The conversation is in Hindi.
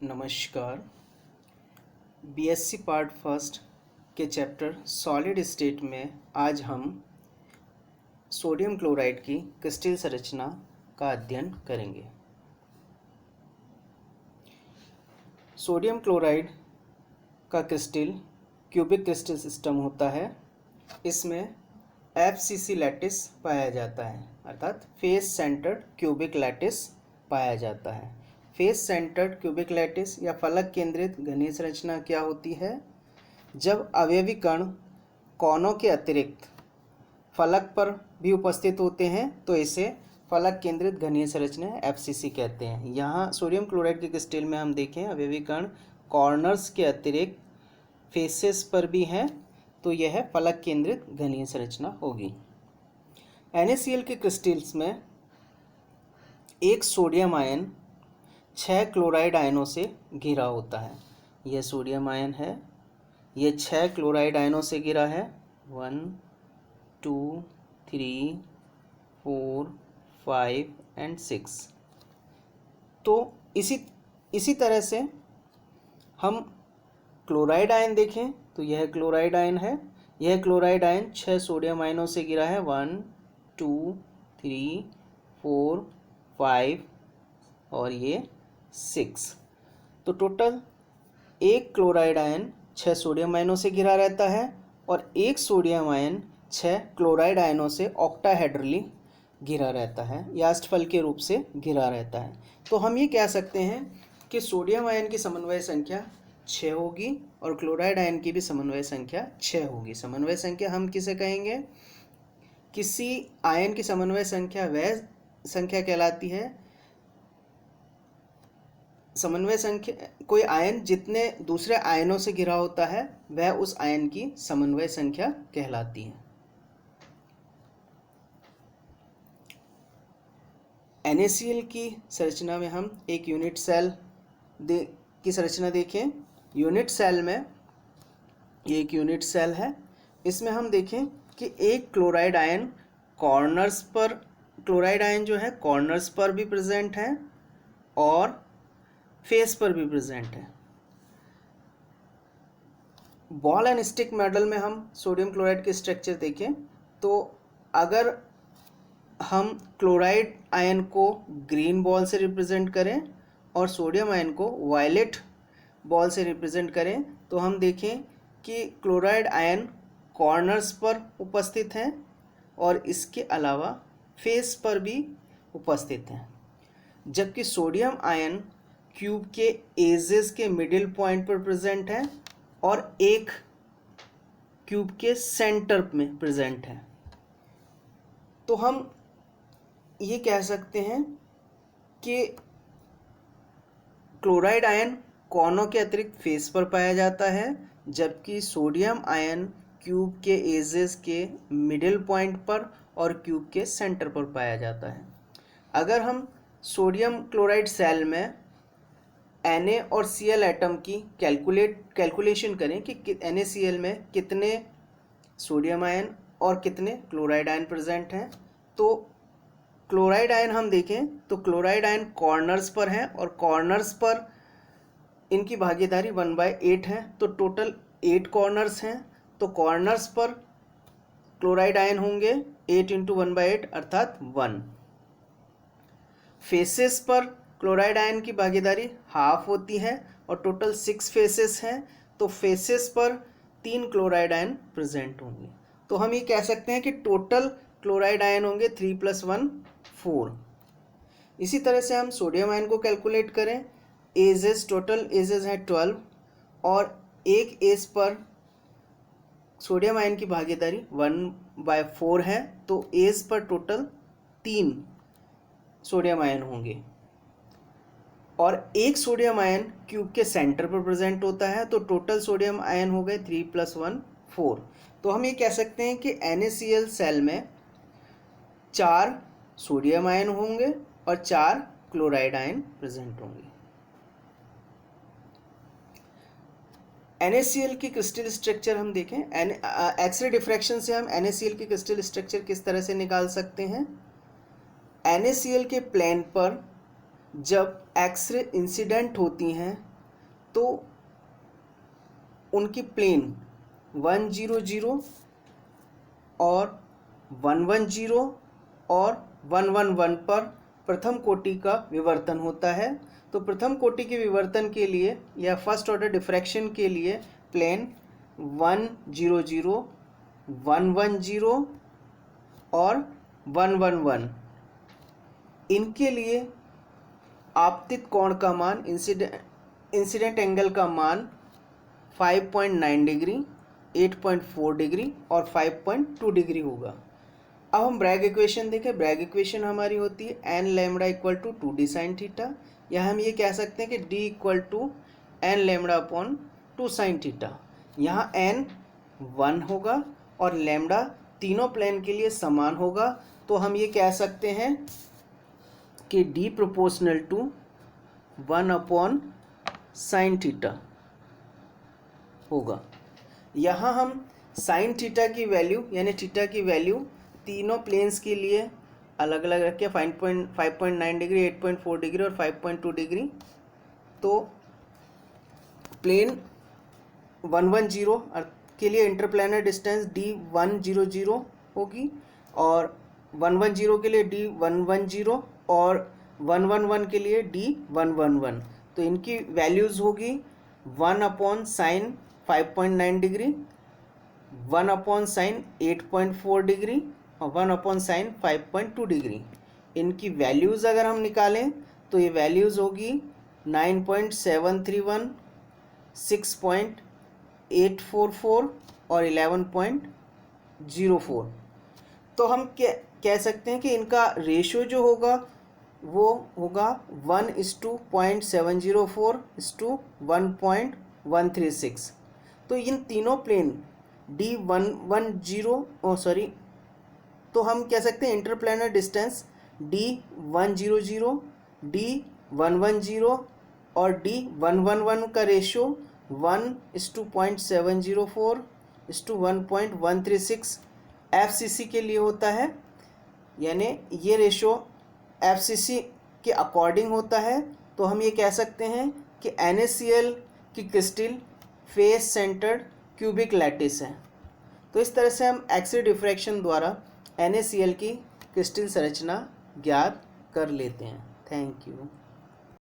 नमस्कार। बीएससी पार्ट फर्स्ट के चैप्टर सॉलिड स्टेट में आज हम सोडियम क्लोराइड की क्रिस्टल संरचना का अध्ययन करेंगे। सोडियम क्लोराइड का क्रिस्टल क्यूबिक क्रिस्टल सिस्टम होता है। इसमें एफसीसी लैटिस पाया जाता है, अर्थात फेस सेंटर्ड क्यूबिक लैटिस पाया जाता है। फेस सेंटर्ड क्यूबिक लैटिस या फलक केंद्रित घनीय संरचना क्या होती है? जब अवयवी कण कोनों के अतिरिक्त फलक पर भी उपस्थित होते हैं तो इसे फलक केंद्रित घनीय संरचना एफसीसी कहते हैं। यहाँ सोडियम क्लोराइड के क्रिस्टल में हम देखें अवयवी कण कॉर्नर्स के अतिरिक्त फेसेस पर भी हैं तो यह फलक केंद्रित घनीय संरचना होगी। NaCl के क्रिस्टल्स में एक सोडियम आयन 6 क्लोराइड आयनों से घिरा होता है। यह सोडियम आयन है, यह 6 क्लोराइड आयनों से घिरा है। 1 2 3 4 5 एंड 6। तो इसी तरह से हम क्लोराइड आयन देखें तो यह क्लोराइड आयन है। यह क्लोराइड आयन 6 सोडियम आयनों से घिरा है। 1 2 3 4 5 और ये 6। तो टोटल एक क्लोराइड आयन 6 सोडियम आयनों से घिरा रहता है और एक सोडियम आयन 6 क्लोराइड आयनों से ऑक्टाहेड्रली घिरा रहता है या अष्टफल के रूप से घिरा रहता है। तो हम ये कह सकते हैं कि सोडियम आयन की समन्वय संख्या 6 होगी और क्लोराइड आयन की भी समन्वय संख्या 6 होगी। समन्वय संख्या हम किसे कहेंगे? किसी आयन की समन्वय संख्या वह संख्या कहलाती है, समन्वय संख्या कोई आयन जितने दूसरे आयनों से घिरा होता है वह उस आयन की समन्वय संख्या कहलाती है। NaCl की संरचना में हम एक यूनिट सेल की संरचना देखें। यूनिट सेल में एक यूनिट सेल है। इसमें हम देखें कि एक क्लोराइड आयन कॉर्नर्स पर, क्लोराइड आयन जो है कॉर्नर्स पर भी प्रेजेंट है और फेस पर भी प्रेजेंट है। बॉल एंड स्टिक मॉडल में हम सोडियम क्लोराइड के स्ट्रक्चर देखें तो अगर हम क्लोराइड आयन को ग्रीन बॉल से रिप्रेजेंट करें और सोडियम आयन को वायलेट बॉल से रिप्रेजेंट करें तो हम देखें कि क्लोराइड आयन कॉर्नर्स पर उपस्थित हैं और इसके अलावा फेस पर भी उपस्थित हैं, जबकि सोडियम आयन क्यूब के एजेस के मिडिल पॉइंट पर प्रेजेंट है और एक क्यूब के सेंटर में प्रेजेंट है। तो हम ये कह सकते हैं कि क्लोराइड आयन कोनों के अतिरिक्त फेस पर पाया जाता है, जबकि सोडियम आयन क्यूब के एजेस के मिडिल पॉइंट पर और क्यूब के सेंटर पर पाया जाता है। अगर हम सोडियम क्लोराइड सेल में Na और Cl एटम की कैलकुलेशन करें कि NaCl में कितने सोडियम आयन और कितने क्लोराइड आयन प्रेजेंट हैं, तो क्लोराइड आयन हम देखें तो क्लोराइड आयन कॉर्नर्स पर हैं और कॉर्नर्स पर इनकी भागीदारी 1/8 है। तो टोटल 8 कॉर्नर्स हैं। तो कॉर्नर्स पर क्लोराइड आयन होंगे 8 × 1/8 अर्थात 1। फेसेस पर क्लोराइड आयन की भागीदारी हाफ होती है और टोटल 6 फेसेस हैं। तो फेसेस पर 3 क्लोराइड आयन प्रेजेंट होंगे। तो हम ये कह सकते हैं कि टोटल क्लोराइड आयन होंगे 3 + 1 4। इसी तरह से हम सोडियम आयन को कैलकुलेट करें। एजेस, टोटल एजेस हैं 12 और एक एज पर सोडियम आयन की भागीदारी 1/4 है। तो as per total 3 sodium ion होंगे और एक सोडियम आयन क्यूब के सेंटर पर प्रेजेंट होता है। तो टोटल सोडियम आयन हो गए 3 + 1 4। तो हम ये कह सकते हैं कि NaCl सेल में 4 सोडियम आयन होंगे और 4 क्लोराइड आयन प्रेजेंट होंगे। NaCl की क्रिस्टल स्ट्रक्चर हम देखें। एक्सरे डिफ्रैक्शन से हम NaCl की क्रिस्टल स्ट्रक्चर किस तरह से निकाल सकते हैं? NaCl के प्लेन पर जब एक्सरे इंसिडेंट होती हैं तो उनकी प्लेन 100 और 110 और 111 पर प्रथम कोटि का विवर्तन होता है। तो प्रथम कोटि के विवर्तन के लिए या फर्स्ट ऑर्डर डिफ्रैक्शन के लिए प्लेन 100, 110 और 111 इनके लिए आपतित कोण का मान, इंसिडेंट एंगल का मान 5.9 डिग्री, 8.4 डिग्री और 5.2 डिग्री होगा। अब हम ब्रैग इक्वेशन देखें। ब्रैग इक्वेशन हमारी होती है n lambda equal to 2d sine theta, या हम ये कह सकते हैं कि d equal to n lambda upon 2 sine theta. यहाँ n 1 होगा और लैम्बडा तीनों प्लेन के लिए समान होगा, तो हम ये कह सकते हैं कि d proportional to 1 upon sine theta होगा। यहाँ हम साइन थीटा की वैल्यू यानी थीटा की वैल्यू तीनों प्लेन्स के लिए अलग अलग रखे, 5.9 डिग्री, 8.4 डिग्री और 5.2 डिग्री। तो प्लेन 110 के लिए इंटरप्लेनर डिस्टेंस D100 होगी और 110 के लिए D110 और 111 के लिए D111। तो इनकी वैल्यूज़ होगी 1 upon sign 5.9 degree, 1 upon sign 8.4 degree और 1 अपॉन साइन 5.2 डिग्री। इनकी वैल्यूज़ अगर हम निकालें तो ये वैल्यूज़ होगी 9.731, 6.844 और 11.04। तो हम कह सकते हैं कि इनका रेशो जो होगा वो होगा 1:0.704:1.136। तो इन तीनों प्लेन तो हम कह सकते हैं इंटरप्लेनर डिस्टेंस D100, D110 और D111 का रेशो 1:0.704:1.136 FCC के लिए होता है, यानी ये रेशो FCC के अकॉर्डिंग होता है। तो हम ये कह सकते हैं कि NaCl की crystal face centred cubic lattice है। तो इस तरह से हम एक्स-रे डिफ्रैक्शन द्वारा NaCl की क्रिस्टल संरचना ज्ञात कर लेते हैं। Thank you.